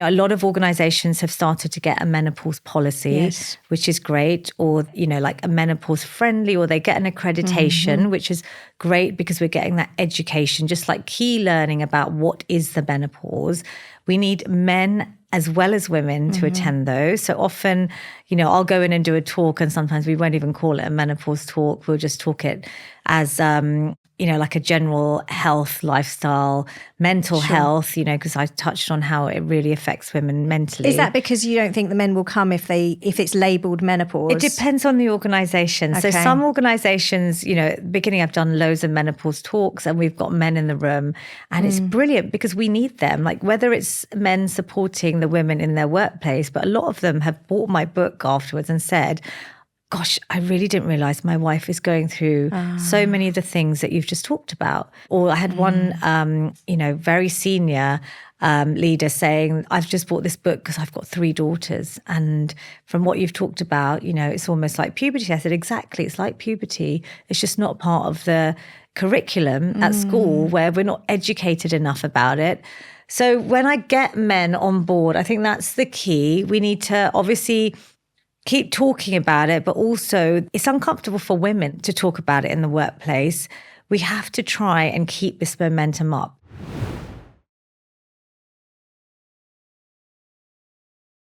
A lot of organizations have started to get a menopause policy, Yes. which is great, or, like a menopause friendly, or they get an accreditation, which is great because we're getting that education, just like key learning about what is the menopause. We need men as well as women to attend those. So often, I'll go in and do a talk and sometimes we won't even call it a menopause talk. We'll just talk it as, like a general health, lifestyle, mental health, because I touched on how it really affects women mentally. Is that because you don't think the men will come if it's labelled menopause? It depends on the organisation. Okay. So some organisations, beginning I've done loads of menopause talks and we've got men in the room and it's brilliant because we need them. Like whether it's men supporting the women in their workplace, but a lot of them have bought my book afterwards and said, gosh, I really didn't realize my wife is going through so many of the things that you've just talked about. Or I had one, very senior leader saying, I've just bought this book because I've got 3 daughters. And from what you've talked about, it's almost like puberty. I said, exactly. It's like puberty. It's just not part of the curriculum at school where we're not educated enough about it. So when I get men on board, I think that's the key. We need to obviously keep talking about it, but also it's uncomfortable for women to talk about it in the workplace. We have to try and keep this momentum up.